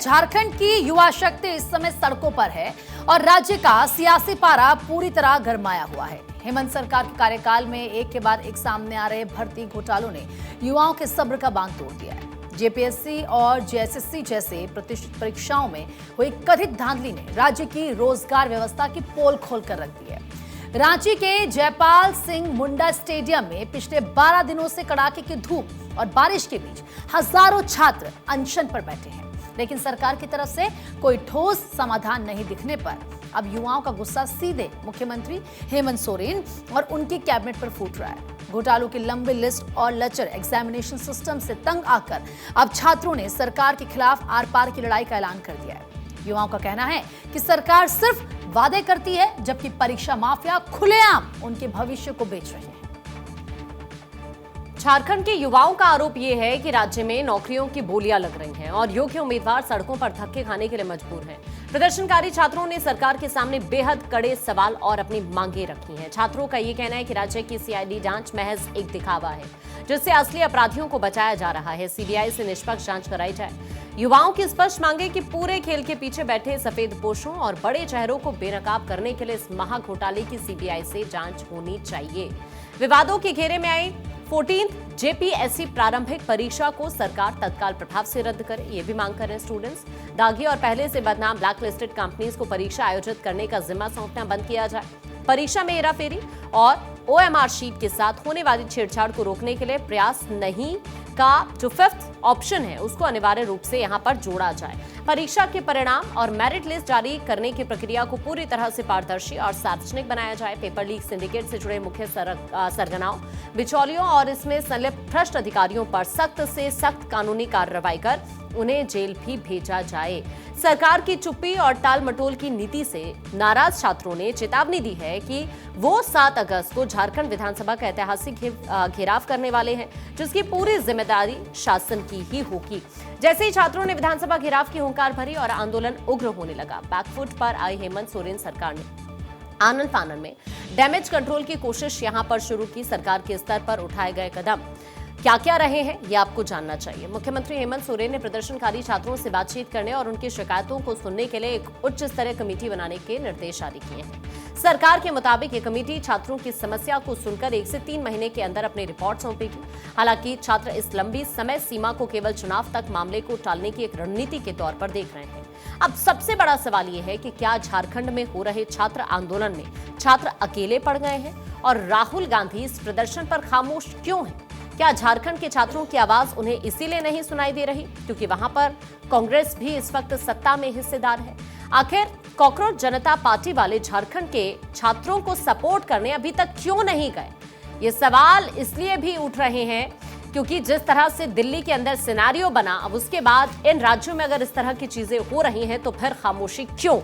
झारखंड की युवा शक्ति इस समय सड़कों पर है और राज्य का सियासी पारा पूरी तरह गरमाया हुआ है। हेमंत सरकार के कार्यकाल में एक के बाद एक सामने आ रहे भर्ती घोटालों ने युवाओं के सब्र का बांध तोड़ दिया है। जेपीएससी और जेएसएससी जैसे प्रतिष्ठित परीक्षाओं में हुई कथित धांधली ने राज्य की रोजगार व्यवस्था की पोल खोलकर रख दी है। रांची के जयपाल सिंह मुंडा स्टेडियम में पिछले 12 दिनों से कड़ाके की धूप और बारिश के बीच हजारों छात्र अनशन पर बैठे हैं, लेकिन सरकार की तरफ से कोई ठोस समाधान नहीं दिखने पर अब युवाओं का गुस्सा सीधे मुख्यमंत्री हेमंत सोरेन और उनकी कैबिनेट पर फूट रहा है। घोटालों की लंबी लिस्ट और लचर एग्जामिनेशन सिस्टम से तंग आकर अब छात्रों ने सरकार के खिलाफ आर पार की लड़ाई का ऐलान कर दिया है। युवाओं का कहना है कि सरकार सिर्फ वादे करती है, जबकि परीक्षा माफिया खुलेआम उनके भविष्य को बेच रहे हैं। झारखंड के युवाओं का आरोप यह है कि राज्य में नौकरियों की बोलियां लग रही हैं और योग्य उम्मीदवार सड़कों पर धक्के खाने के लिए मजबूर हैं। प्रदर्शनकारी छात्रों ने सरकार के सामने बेहद कड़े सवाल और अपनी मांगे रखी हैं। छात्रों का यह कहना है कि राज्य की सीआईडी जांच महज एक दिखावा है, जिससे असली अपराधियों को बचाया जा रहा है। सीबीआई से निष्पक्ष जांच कराई जाए। युवाओं की स्पष्ट मांगे कि पूरे खेल के पीछे बैठे सफेद पोशों और बड़े चेहरों को बेनकाब करने के लिए इस महाघोटाले की सीबीआई से जांच होनी चाहिए। विवादों के घेरे में आई 14th जेपीएससी प्रारंभिक परीक्षा को सरकार तत्काल प्रभाव से रद्द करे, ये भी मांग कर रहे हैं स्टूडेंट्स। दागी और पहले से बदनाम ब्लैक लिस्टेड कंपनीज को परीक्षा आयोजित करने का जिम्मा सौंपना बंद किया जाए। परीक्षा में हेराफेरी और ओएमआर शीट के साथ होने वाली छेड़छाड़ को रोकने के लिए प्रयास नहीं का जो 5th ऑप्शन है उसको अनिवार्य रूप से यहां पर जोड़ा जाए। परीक्षा के परिणाम और मेरिट लिस्ट जारी करने की प्रक्रिया को पूरी तरह से पारदर्शी और सार्वजनिक बनाया जाए। पेपर लीक सिंडिकेट से जुड़े मुख्य सरगनाओं, बिचौलियों और इसमें संलिप्त भ्रष्ट अधिकारियों पर सख्त से सख्त कानूनी कार्रवाई कर उन्हें जेल भी भेजा जाए। सरकार की चुप्पी और टाल मटोल की नीति से नाराज छात्रों ने चेतावनी दी है कि वो 7 अगस्त को झारखंड विधानसभा का ऐतिहासिक घेराव करने वाले हैं, जिसकी पूरी जिम्मेदारी शासन की ही होगी। जैसे ही छात्रों ने विधानसभा घेराव की हुंकार भरी और आंदोलन उग्र होने लगा, बैकफुट पर आई हेमंत सोरेन सरकार ने आनन फानन में डैमेज कंट्रोल की कोशिश यहां पर शुरू की। सरकार के स्तर पर उठाए गए कदम क्या क्या रहे हैं, ये आपको जानना चाहिए। मुख्यमंत्री हेमंत सोरेन ने प्रदर्शनकारी छात्रों से बातचीत करने और उनकी शिकायतों को सुनने के लिए एक उच्च स्तरीय कमेटी बनाने के निर्देश जारी किए हैं। सरकार के मुताबिक ये कमेटी छात्रों की समस्या को सुनकर 1 से 3 महीने के अंदर अपनी रिपोर्ट सौंपेगी। हालांकि छात्र इस लंबी समय सीमा को केवल चुनाव तक मामले को टालने की एक रणनीति के तौर पर देख रहे हैं। अब सबसे बड़ा सवाल यह है कि क्या झारखंड में हो रहे छात्र आंदोलन में छात्र अकेले पड़ गए हैं और राहुल गांधी इस प्रदर्शन पर खामोश क्यों हैं? क्या झारखंड के छात्रों की आवाज उन्हें इसीलिए नहीं सुनाई दे रही क्योंकि वहां पर कांग्रेस भी इस वक्त सत्ता में हिस्सेदार है? आखिर कॉकरोच जनता पार्टी वाले झारखंड के छात्रों को सपोर्ट करने अभी तक क्यों नहीं गए? ये सवाल इसलिए भी उठ रहे हैं क्योंकि जिस तरह से दिल्ली के अंदर सिनेरियो बना, अब उसके बाद इन राज्यों में अगर इस तरह की चीजें हो रही हैं तो फिर खामोशी क्यों?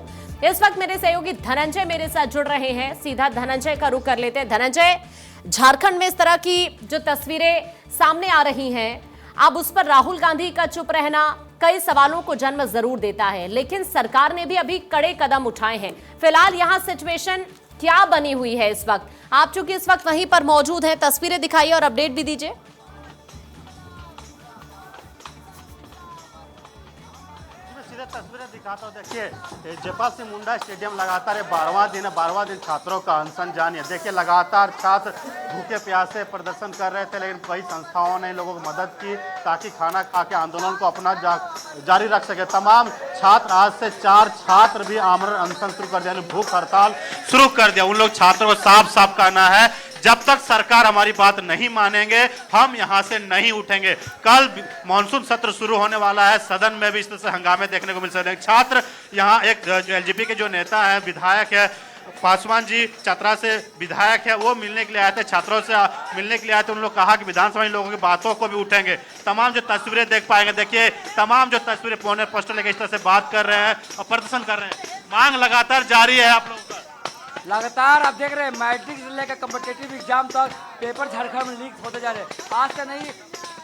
इस वक्त मेरे सहयोगी धनंजय मेरे साथ जुड़ रहे हैं। सीधा धनंजय का रुख कर लेते हैं। धनंजय, झारखंड में इस तरह की जो तस्वीरें सामने आ रही हैं, अब उस पर राहुल गांधी का चुप रहना कई सवालों को जन्म जरूर देता है, लेकिन सरकार ने भी अभी कड़े कदम उठाए हैं। फिलहाल यहाँ सिचुएशन क्या बनी हुई है इस वक्त? आप चूंकि इस वक्त वहीं पर मौजूद हैं, तस्वीरें दिखाइए और अपडेट भी दीजिए। तस्वीरें दिखाता हूँ। देखिए, जयपाल सिंह मुंडा स्टेडियम लगातार 12वां दिन छात्रों का अनशन जारी है। देखिए, लगातार छात्र भूखे प्यासे प्रदर्शन कर रहे थे, लेकिन कई संस्थाओं ने लोगों की मदद की ताकि खाना खा के आंदोलन को अपना जारी रख सके। तमाम छात्र आज से 4 छात्र भी आमरण अनशन शुरू कर दिया, भूख हड़ताल शुरू कर दिया। उन लोग छात्रों को साफ साफ कहना है, जब तक सरकार हमारी बात नहीं मानेंगे हम यहां से नहीं उठेंगे। कल मानसून सत्र शुरू होने वाला है, सदन में भी इस तरह से हंगामे देखने को मिल सकते हैं। छात्र यहां एक एलजेपी के जो नेता है, विधायक है पासवान जी, चतरा से विधायक है, वो मिलने के लिए आए थे, छात्रों से मिलने के लिए आए थे। उन लोग कहा कि विधानसभा में लोगों की बातों को भी उठेंगे। तमाम जो तस्वीरें देख पाएंगे, देखिए तमाम जो तस्वीरें पौने पोस्टर लेके इस तरह से बात कर रहे हैं और प्रदर्शन कर रहे हैं। मांग लगातार जारी है आप लोगों का। लगातार आप देख रहे हैं मैट्रिक से लेकर कॉम्पिटिटिव एग्जाम तक पेपर झारखंड में लीक होते जा रहे हैं। आज से नहीं,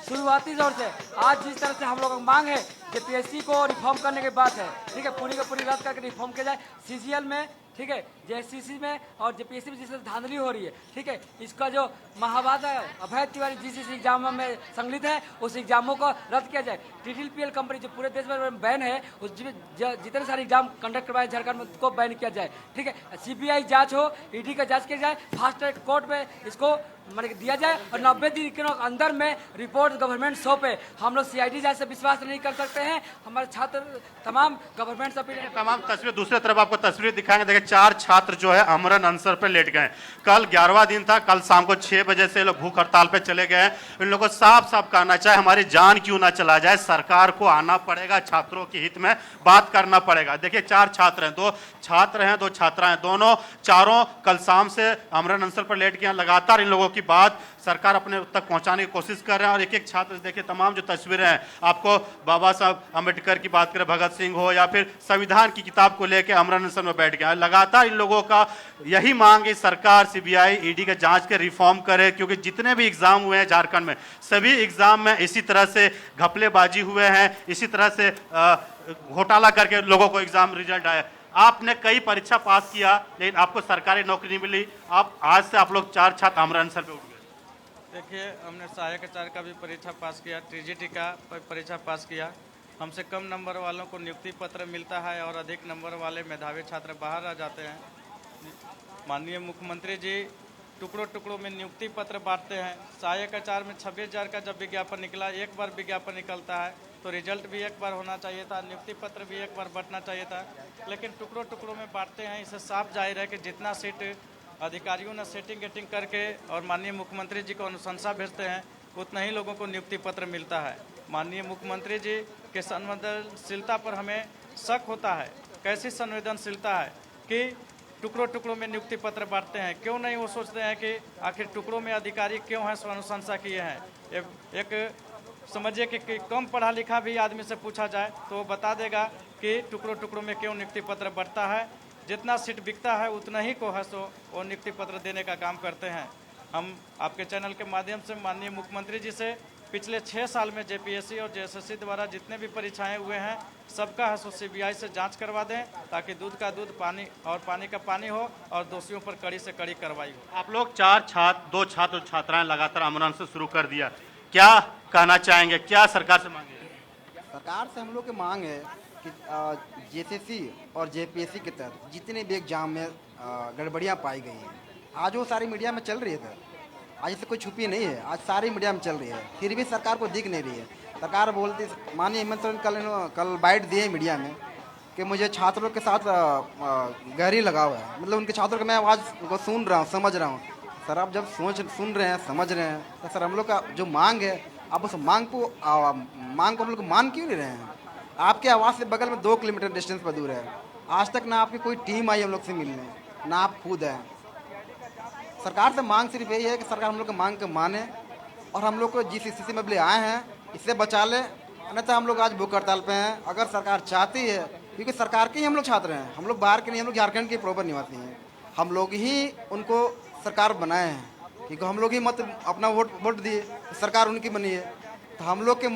शुरुआती दौर से आज जिस तरह से हम लोगों की मांग है जेपीएससी को रिफॉर्म करने की बात है, ठीक है, पूरी का पूरी रद्द करके रिफॉर्म किया जाए। सीजीएल में, ठीक है, जेएससीसी में और जेपीएससी में जिससे धांधली हो रही है, ठीक है, इसका जो महावादा अभय तिवारी जिस एग्जामों में संलिप्त है उस एग्जामों को रद्द किया जाए। TTPL कंपनी जो पूरे देश में बैन है, उस जितने सारे एग्जाम कंडक्ट करवाए झारखंड में उसको बैन किया जाए, ठीक है। CBI जांच हो, ED का जांच किया जाए, फास्ट ट्रैक कोर्ट में इसको दिया जाए और 90 दिन के अंदर में रिपोर्ट गवर्नमेंट सौंपे। हम लोग CID जांच से विश्वास नहीं कर सकते हैं। हमारे छात्र तमाम गवर्नमेंट से अपील तमाम तस्वीर दूसरी तरफ आपको तस्वीर दिखाएंगे। देखिए 4 छात्र जो है आमरण अनशन पर लेट गए। कल 11वां दिन था, कल शाम को 6 बजे से लोग भूख हड़ताल पे चले गए। इन लोगों को साफ साफ कहना चाहे हमारी जान क्यों ना चला जाए, सरकार को आना पड़ेगा, छात्रों के हित में बात करना पड़ेगा। देखिए 4 छात्र हैं, 2 छात्र हैं, 2 छात्राएं, दोनों चारों कल शाम से आमरण अनशन पर लेट गए। लगातार इन लोगों की बात सरकार अपने तक पहुंचाने की कोशिश कर रहे हैं। और एक एक छात्र देखिए तमाम जो तस्वीरें हैं, आपको बाबा साहब अम्बेडकर की बात करें, भगत सिंह हो या फिर संविधान की किताब को लेकर आमरण अनशन में बैठ गए। लगातार इन लोगों का यही मांग है सरकार CBI ED के जांच के रिफॉर्म करे, क्योंकि जितने भी एग्जाम हुए हैं झारखंड में, सभी एग्जाम में इसी तरह से घपलेबाजी हुए हैं, इसी तरह से घोटाला करके लोगों को एग्जाम रिजल्ट आया। आपने कई परीक्षा पास किया लेकिन आपको सरकारी नौकरी नहीं मिली। आप आज से आप लोग 4 छात्र आमरण अनशन पे उठ गए। देखिए, हमने सहायक आचार्य का भी परीक्षा पास किया, TGT का परीक्षा पास किया। हमसे कम नंबर वालों को नियुक्ति पत्र मिलता है और अधिक नंबर वाले मेधावी छात्र बाहर आ जाते हैं। माननीय मुख्यमंत्री जी टुकड़ों टुकड़ों में नियुक्ति पत्र बांटते हैं। सहायक आचार्य में 26,000 का जब विज्ञापन निकला, एक बार विज्ञापन निकलता है तो रिजल्ट भी एक बार होना चाहिए था, नियुक्ति पत्र भी एक बार बंटना चाहिए था, लेकिन टुकड़ों टुकड़ों में बांटते हैं। इससे साफ जाहिर है कि जितना सीट अधिकारियों ने सेटिंग गेटिंग करके और माननीय मुख्यमंत्री जी को अनुशंसा भेजते हैं, उतना ही लोगों को नियुक्ति पत्र मिलता है। माननीय मुख्यमंत्री जी के संवेदनशीलता पर हमें शक होता है। कैसी संवेदनशीलता है कि टुकड़ों टुकड़ों में नियुक्ति पत्र बांटते हैं? क्यों नहीं वो सोचते हैं कि आखिर टुकड़ों में अधिकारी क्यों हैं, अनुशंसा किए हैं? एक समझिए कि कम पढ़ा लिखा भी आदमी से पूछा जाए तो वो बता देगा कि टुकड़ों टुकड़ों में क्यों नियुक्ति पत्र बढ़ता है। जितना सीट बिकता है उतना ही को है सो वो नियुक्ति पत्र देने का काम करते हैं। हम आपके चैनल के माध्यम से माननीय मुख्यमंत्री जी से पिछले 6 साल में JPSC और JSSC द्वारा जितने भी परीक्षाएं हुए हैं सबका है सो CBI से जांच करवा दें, ताकि दूध का दूध पानी और पानी का पानी हो और दोषियों पर कड़ी से कड़ी कार्रवाई हो। आप लोग 4 छात्र 2 छात्र छात्राएं लगातार आमरण अनशन शुरू कर दिया, क्या कहना चाहेंगे, क्या सरकार से मांगे? सरकार से हम लोग की मांग है कि JSSC और JPSC के तहत जितने भी एग्जाम में गड़बड़ियाँ पाई गई हैं, आज वो सारी मीडिया में चल रही है। आज इससे कोई छुपी नहीं है, आज सारी मीडिया में चल रही है, फिर भी सरकार को दिख नहीं रही है। सरकार बोलती, माननीय हेमंत सोरेन कल बाइट दिए मीडिया में कि मुझे छात्रों के साथ गहरी लगाव है, मतलब उनके छात्रों की मैं आवाज़ को सुन रहा हूँ, समझ रहा हूँ। सर आप जब सुन रहे हैं, समझ रहे हैं, तो सर हम लोग का जो मांग है, आप उस मांग को हम लोग मान क्यों नहीं रहे हैं? आपके आवाज़ से बगल में 2 किलोमीटर डिस्टेंस पर दूर है। आज तक ना आपकी कोई टीम आई हम लोग से मिलने, ना आप खुद हैं। सरकार से मांग सिर्फ यही है कि सरकार हम लोग की मांग को माने और हम लोग को जिस स्थिति में भी आए हैं इससे बचा ले, अन्यथा हम लोग आज भूख हड़ताल पे हैं। अगर सरकार चाहती है, क्योंकि सरकार के ही हम लोग छात्र हैं, हम लोग बाहर के नहीं, हम लोग झारखंड के प्रॉपर निवासी हैं, हम लोग ही उनको सरकार बनाए हैं, क्योंकि हम लोग ही मत अपना वोट दिए, तो सरकार उनकी बनी है। तो हम लोग के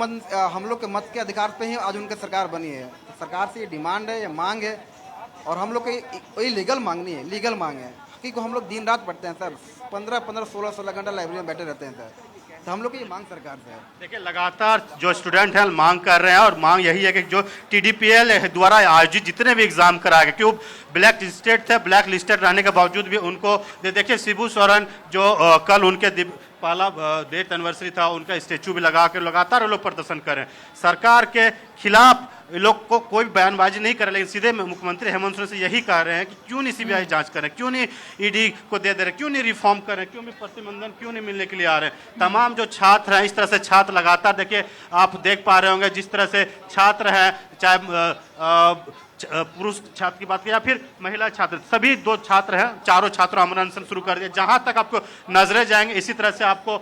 मत के अधिकार पे ही आज उनकी सरकार बनी है। तो सरकार से ये डिमांड है, ये मांग है, और हम लोग को कोई लीगल मांग नहीं है, लीगल मांग है, क्योंकि हम लोग दिन रात पढ़ते हैं सर, 15-15, 16-16 घंटा लाइब्रेरी में बैठे रहते हैं सर। तो हम लोग की ये मांग सरकार से है। देखिए लगातार जो स्टूडेंट हैं मांग कर रहे हैं, और मांग यही है कि जो TTPL द्वारा आयोजित जितने भी एग्जाम कराए गए, क्यों ब्लैक लिस्टेड थे, ब्लैक लिस्टेड रहने के बावजूद भी उनको देखिए शिबू सोरेन जो कल उनके पहला डेथ एनिवर्सरी था, उनका स्टेचू भी लगा के लगातार लोग प्रदर्शन कर रहे हैं। सरकार के खिलाफ लोग को कोई बयानबाजी नहीं कर रहे, लेकिन सीधे मुख्यमंत्री हेमंत सोरेन से यही कह रहे हैं कि क्यों नहीं CBI जांच करें, क्यों नहीं ED को दे रहे, क्यों नहीं रिफॉर्म करें, क्यों नहीं प्रतिबंधन क्यों नहीं मिलने के लिए आ रहे हैं। तमाम जो छात्र हैं, इस तरह से छात्र लगातार देखिए आप देख पा रहे होंगे, जिस तरह से छात्र हैं, चाहे पुरुष छात्र की बात करें या फिर महिला छात्र, सभी 2 छात्र हैं, चारों छात्रों आमरण अनशन शुरू कर दिया। जहां तक आपको नजरें जाएंगे इसी तरह से आपको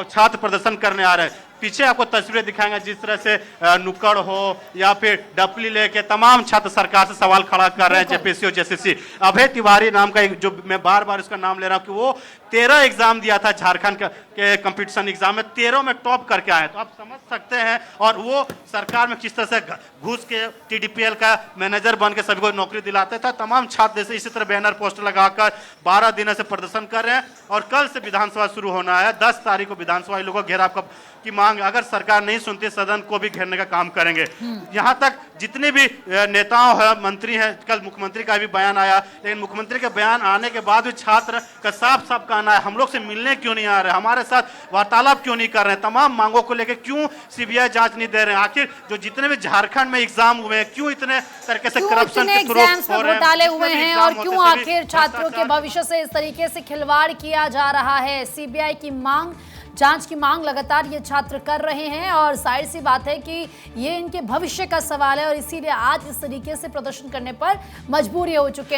छात्र प्रदर्शन करने आ रहे हैं। पीछे आपको तस्वीरें दिखाएंगे जिस तरह से नुक्कड़ हो या फिर डपली लेके तमाम छात्र सरकार से सवाल खड़ा कर रहे हैं, जेपीएससी और जेसीसी। अभय तिवारी नाम का एक, जो मैं बार बार उसका नाम ले रहा हूं कि वो 13 एग्जाम दिया था झारखंड के कंपटीशन एग्जाम में, 13 में टॉप करके आए। तो आप समझ सकते हैं, और वो सरकार में किस तरह से घुस के टीडीपीएल का मैनेजर बन के सभी को नौकरी दिलाते थे। तमाम छात्र जैसे इसी तरह बैनर पोस्टर लगाकर 12 दिनों से प्रदर्शन कर रहे हैं और कल से विधानसभा शुरू होना है। 10 तारीख को विधानसभा लोगों को घेराव की मांग, अगर सरकार नहीं सुनती सदन को भी घेरने का काम करेंगे। यहाँ तक जितने भी नेताओं हैं, मंत्री हैं, कल मुख्यमंत्री का भी बयान आया, लेकिन मुख्यमंत्री के बयान आने के बाद भी छात्र का साफ साफ कहना है हम लोग से मिलने क्यों नहीं आ रहे, हमारे साथ वार्तालाप क्यों नहीं कर रहे हैं, तमाम मांगों को लेकर क्यों सीबीआई जांच नहीं दे रहे हैं, आखिर जो जितने भी झारखंड में एग्जाम हुए हैं क्यों इतने तरीके से करप्शन के थ्रू हो रहे हैं, घोटाले हुए हैं, और एग्जाम क्यों होते थे आखिर भी छात्रों के भविष्य से इस तरीके से खिलवाड़ किया जा रहा है। सीबीआई की मांग, जांच की मांग लगातार ये छात्र कर रहे हैं और जाहिर सी बात है कि ये इनके भविष्य का सवाल है और इसीलिए आज इस तरीके से प्रदर्शन करने पर मजबूर हो चुके हैं।